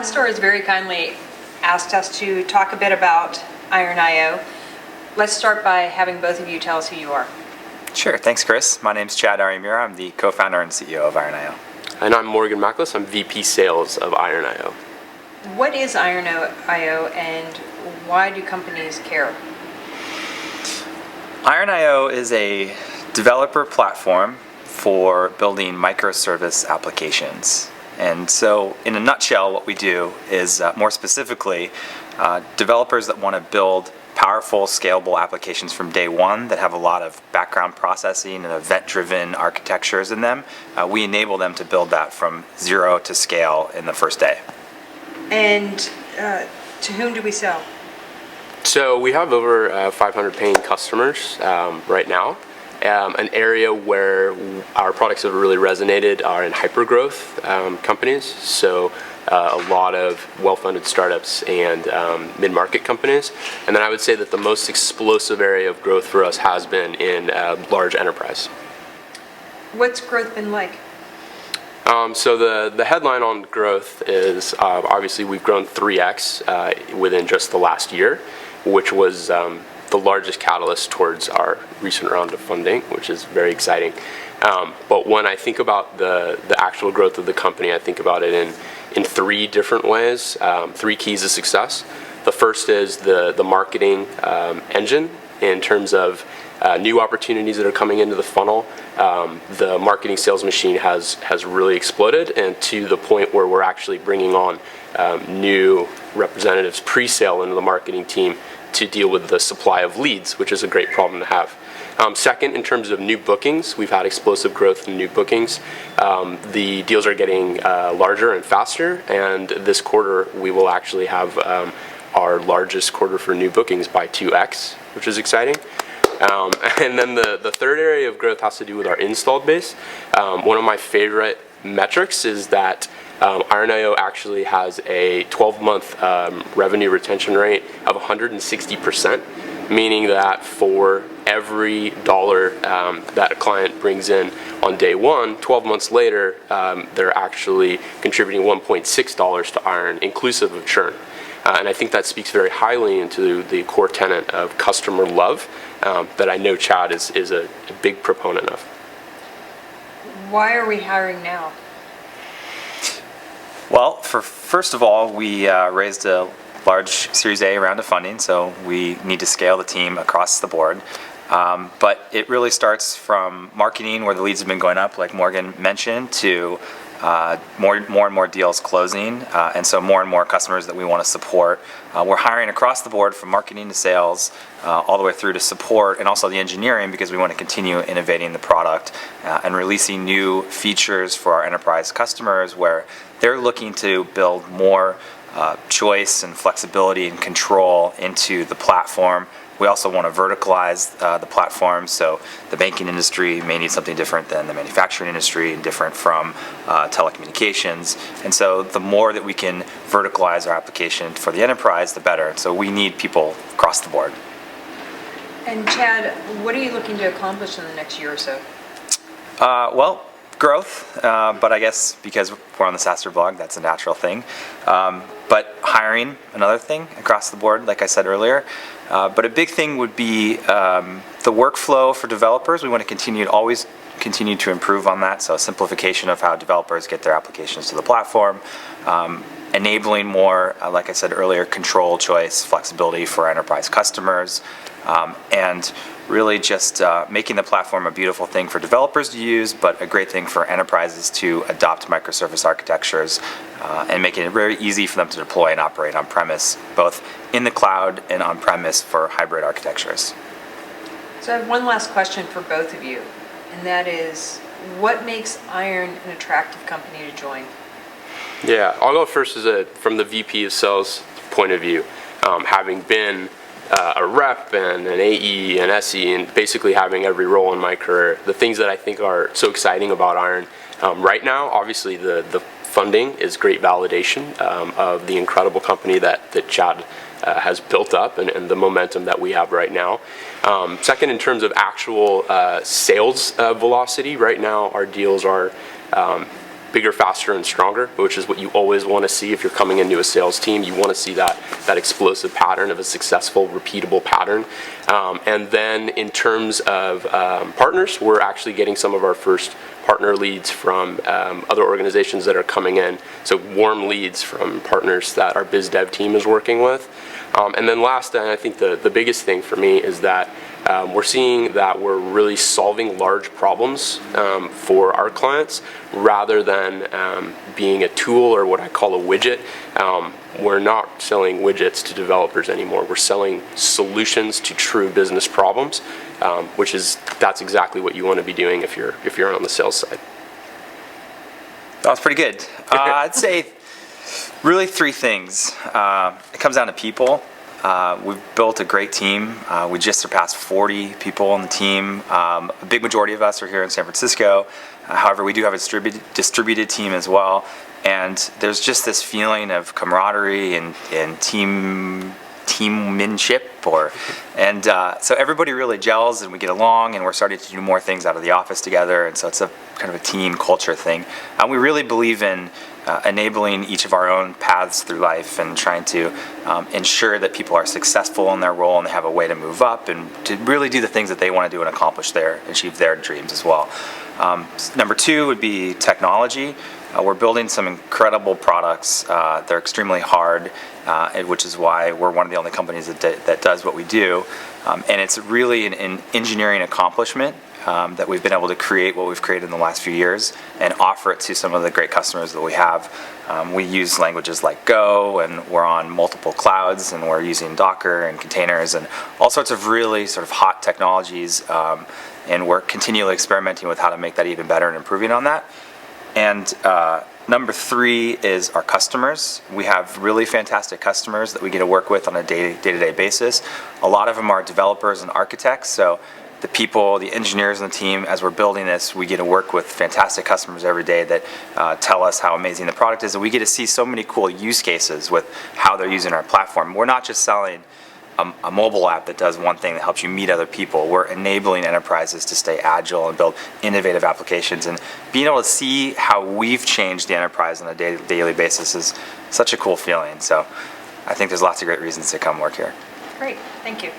SaaStr has very kindly asked us to talk a bit about Iron.io. Let's start by having both of you tell us who you are. Sure, thanks Chris. My name's Chad Arimura. I'm the co-founder and CEO of Iron.io. And I'm Morgan Mackles. I'm VP Sales of Iron.io. What is Iron.io and why do companies care? Iron.io is a developer platform for building microservice applications. And so in a nutshell, what we do is more specifically, developers that want to build powerful, scalable applications from day one that have a lot of background processing and event-driven architectures in them, we enable them to build that from zero to scale in the first day. And to whom do we sell? So we have over 500 paying customers right now. An area where our products have really resonated are in hypergrowth companies. So a lot of well-funded startups and mid-market companies. And then I would say that the most explosive area of growth for us has been in large enterprise. What's growth been like? So the headline on growth is obviously we've grown 3x within just the last year, which was the largest catalyst towards our recent round of funding, which is very exciting. But when I think about the actual growth of the company, I think about it in three different ways, three keys of success. The first is the marketing engine in terms of new opportunities that are coming into the funnel. The marketing sales machine has really exploded, and to the point where we're actually bringing on new representatives pre-sale into the marketing team to deal with the supply of leads, which is a great problem to have. Second, in terms of new bookings, we've had explosive growth in new bookings. The deals are getting larger and faster, and this quarter we will actually have our largest quarter for new bookings by 2x, which is exciting. And then the third area of growth has to do with our installed base. One of my favorite metrics is that Iron.io actually has a 12-month revenue retention rate of 160%, meaning that for every dollar that a client brings in on day one, 12 months later, they're actually contributing $1.6 to Iron, inclusive of churn. And I think that speaks very highly into the core tenet of customer love that I know Chad is a big proponent of. Why are we hiring now? Well, first of all, we raised a large Series A round of funding, so we need to scale the team across the board. But it really starts from marketing, where the leads have been going up, like Morgan mentioned, to more and more deals closing, and so more and more customers that we want to support. We're hiring across the board from marketing to sales, all the way through to support, and also the engineering, because we want to continue innovating the product and releasing new features for our enterprise customers where they're looking to build more choice and flexibility and control into the platform. We also want to verticalize the platform, so the banking industry may need something different than the manufacturing industry and different from telecommunications. And so the more that we can verticalize our application for the enterprise, the better. And so we need people across the board. And Chad, what are you looking to accomplish in the next year or so? Well, growth, but I guess because we're on the SaaStr blog, that's a natural thing. But hiring, another thing across the board, like I said earlier. But a big thing would be the workflow for developers. We want to always continue to improve on that. So simplification of how developers get their applications to the platform, enabling more, like I said earlier, control, choice, flexibility for enterprise customers, and really just making the platform a beautiful thing for developers to use, but a great thing for enterprises to adopt microservice architectures and making it very easy for them to deploy and operate on-premise, both in the cloud and on-premise for hybrid architectures. So I have one last question for both of you, and that is, what makes Iron an attractive company to join? Yeah, I'll go first from the VP of Sales point of view, having been a rep and an AE and SE and basically having every role in my career. The things that I think are so exciting about Iron right now, obviously the funding is great validation of the incredible company that Chad has built up and the momentum that we have right now. Second, in terms of actual sales velocity, right now our deals are bigger, faster, and stronger, which is what you always want to see if you're coming into a sales team. You want to see that explosive pattern of a successful, repeatable pattern. And then in terms of partners, we're actually getting some of our first partner leads from other organizations that are coming in. So warm leads from partners that our biz dev team is working with. And then last, and I think the biggest thing for me is that we're seeing that we're really solving large problems for our clients rather than being a tool or what I call a widget. We're not selling widgets to developers anymore. We're selling solutions to true business problems, that's exactly what you want to be doing if you're on the sales side. That was pretty good. I'd say really three things. It comes down to people. We've built a great team. We just surpassed 40 people on the team. A big majority of us are here in San Francisco. However, we do have a distributed team as well. And there's just this feeling of camaraderie and teammanship, so everybody really gels and we get along, and we're starting to do more things out of the office together, and so it's a kind of a team culture thing. We really believe in enabling each of our own paths through life and trying to ensure that people are successful in their role and they have a way to move up and to really do the things that they want to do and achieve their dreams as well. Number two would be technology. We're building some incredible products. They're extremely hard, which is why we're one of the only companies that does what we do. And it's really an engineering accomplishment that we've been able to create what we've created in the last few years and offer it to some of the great customers that we have. We use languages like Go, and we're on multiple clouds, and we're using Docker and containers and all sorts of really sort of hot technologies. And we're continually experimenting with how to make that even better and improving on that. And number three is our customers. We have really fantastic customers that we get to work with on a day-to-day basis. A lot of them are developers and architects, so the people, the engineers on the team, as we're building this, we get to work with fantastic customers every day that tell us how amazing the product is, and we get to see so many cool use cases with how they're using our platform. We're not just selling a mobile app that does one thing that helps you meet other people. We're enabling enterprises to stay agile and build innovative applications, and being able to see how we've changed the enterprise on a daily basis is such a cool feeling. So I think there's lots of great reasons to come work here. Great, thank you.